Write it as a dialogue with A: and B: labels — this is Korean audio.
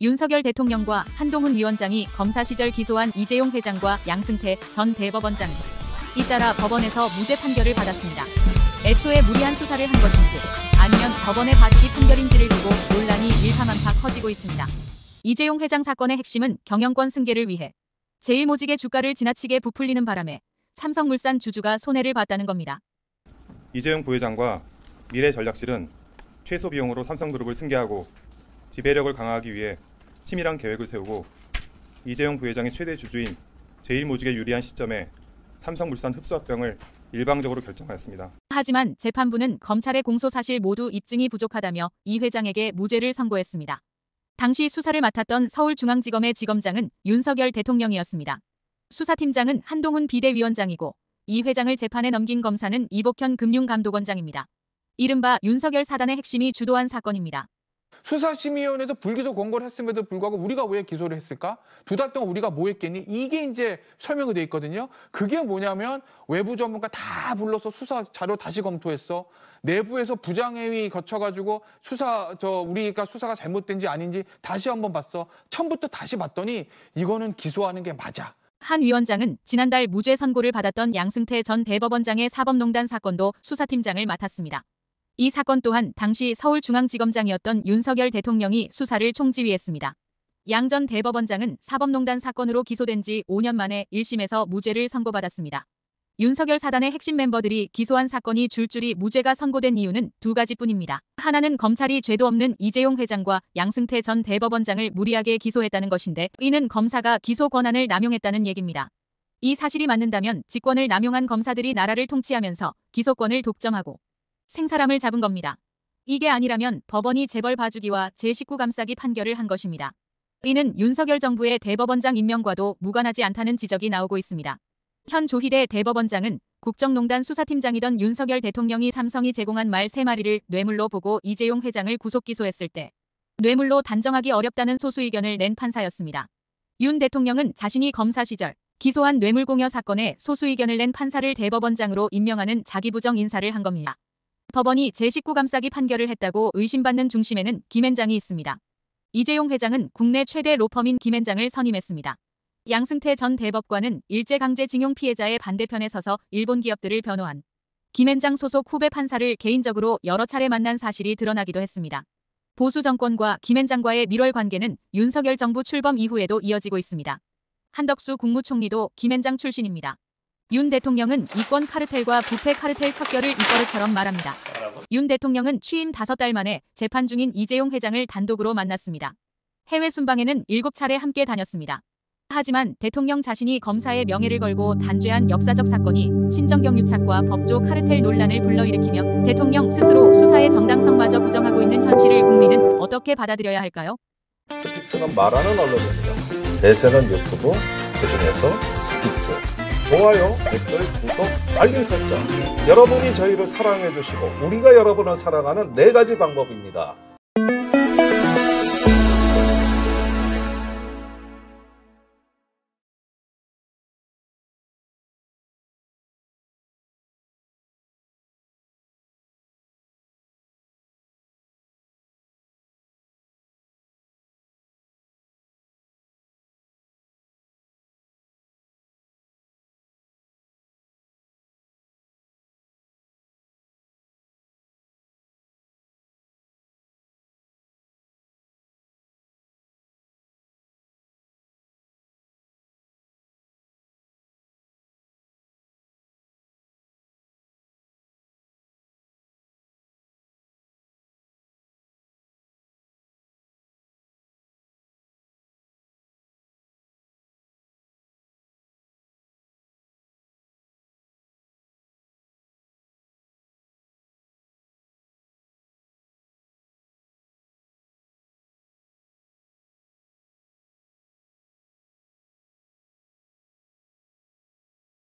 A: 윤석열 대통령과 한동훈 위원장이 검사 시절 기소한 이재용 회장과 양승태 전 대법원장. 잇따라 법원에서 무죄 판결을 받았습니다. 애초에 무리한 수사를 한 것인지 아니면 법원의 봐주기 판결인지를 두고 논란이 일파만파 커지고 있습니다. 이재용 회장 사건의 핵심은 경영권 승계를 위해 제일모직의 주가를 지나치게 부풀리는 바람에 삼성물산 주주가 손해를 봤다는 겁니다.
B: 이재용 부회장과 미래전략실은 최소 비용으로 삼성그룹을 승계하고 지배력을 강화하기 위해 치밀한 계획을 세우고 이재용 부회장의 최대 주주인 제일모직에 유리한 시점에 삼성물산 흡수 합병을 일방적으로 결정하였습니다.
A: 하지만 재판부는 검찰의 공소 사실 모두 입증이 부족하다며 이 회장에게 무죄를 선고했습니다. 당시 수사를 맡았던 서울중앙지검의 지검장은 윤석열 대통령이었습니다. 수사팀장은 한동훈 비대위원장이고 이 회장을 재판에 넘긴 검사는 이복현 금융감독원장입니다. 이른바 윤석열 사단의 핵심이 주도한 사건입니다.
C: 수사심의위원회에서 불기소 권고를 했음에도 불구하고 우리가 왜 기소를 했을까? 2달 동안 우리가 뭐 했겠니? 이게 이제 설명이 돼 있거든요. 그게 뭐냐면 외부 전문가 다 불러서 수사 자료 다시 검토했어. 내부에서 부장회의 거쳐가지고 우리가 수사가 잘못된지 아닌지 다시 한번 봤어. 처음부터 다시 봤더니 이거는 기소하는 게 맞아.
A: 한 위원장은 지난달 무죄 선고를 받았던 양승태 전 대법원장의 사법농단 사건도 수사팀장을 맡았습니다. 이 사건 또한 당시 서울중앙지검장이었던 윤석열 대통령이 수사를 총지휘했습니다. 양 전 대법원장은 사법농단 사건으로 기소된 지 5년 만에 1심에서 무죄를 선고받았습니다. 윤석열 사단의 핵심 멤버들이 기소한 사건이 줄줄이 무죄가 선고된 이유는 두 가지뿐입니다. 하나는 검찰이 죄도 없는 이재용 회장과 양승태 전 대법원장을 무리하게 기소했다는 것인데, 이는 검사가 기소 권한을 남용했다는 얘기입니다. 이 사실이 맞는다면 직권을 남용한 검사들이 나라를 통치하면서 기소권을 독점하고 생사람을 잡은 겁니다. 이게 아니라면 법원이 재벌 봐주기와 제19 감싸기 판결을 한 것입니다. 이는 윤석열 정부의 대법원장 임명과도 무관하지 않다는 지적이 나오고 있습니다. 현 조희대 대법원장은 국정농단 수사팀장이던 윤석열 대통령이 삼성이 제공한 말 3마리를 뇌물로 보고 이재용 회장을 구속 기소했을 때 뇌물로 단정하기 어렵다는 소수 의견을 낸 판사였습니다. 윤 대통령은 자신이 검사 시절 기소한 뇌물공여 사건에 소수 의견을 낸 판사를 대법원장으로 임명하는 자기부정 인사를 한 겁니다. 법원이 제19 감싸기 판결을 했다고 의심받는 중심에는 김앤장이 있습니다. 이재용 회장은 국내 최대 로펌인 김앤장을 선임했습니다. 양승태 전 대법관은 일제강제징용 피해자의 반대편에 서서 일본 기업들을 변호한 김앤장 소속 후배 판사를 개인적으로 여러 차례 만난 사실이 드러나기도 했습니다. 보수 정권과 김앤장과의 밀월 관계는 윤석열 정부 출범 이후에도 이어지고 있습니다. 한덕수 국무총리도 김앤장 출신입니다. 윤 대통령은 이권 카르텔과 부패 카르텔 척결을 이버릇처럼 말합니다. 윤 대통령은 취임 5달 만에 재판 중인 이재용 회장을 단독으로 만났습니다. 해외 순방에는 7차례 함께 다녔습니다. 하지만 대통령 자신이 검사의 명예를 걸고 단죄한 역사적 사건이 신정경 유착과 법조 카르텔 논란을 불러일으키며 대통령 스스로 수사의 정당성마저 부정하고 있는 현실을 국민은 어떻게 받아들여야 할까요?
D: 스픽스는 말하는 언론입니다. 대세는 유튜브, 그중에서 스픽스. 좋아요, 댓글, 구독, 알림 설정. 여러분이 저희를 사랑해 주시고 우리가 여러분을 사랑하는 4가지 방법입니다.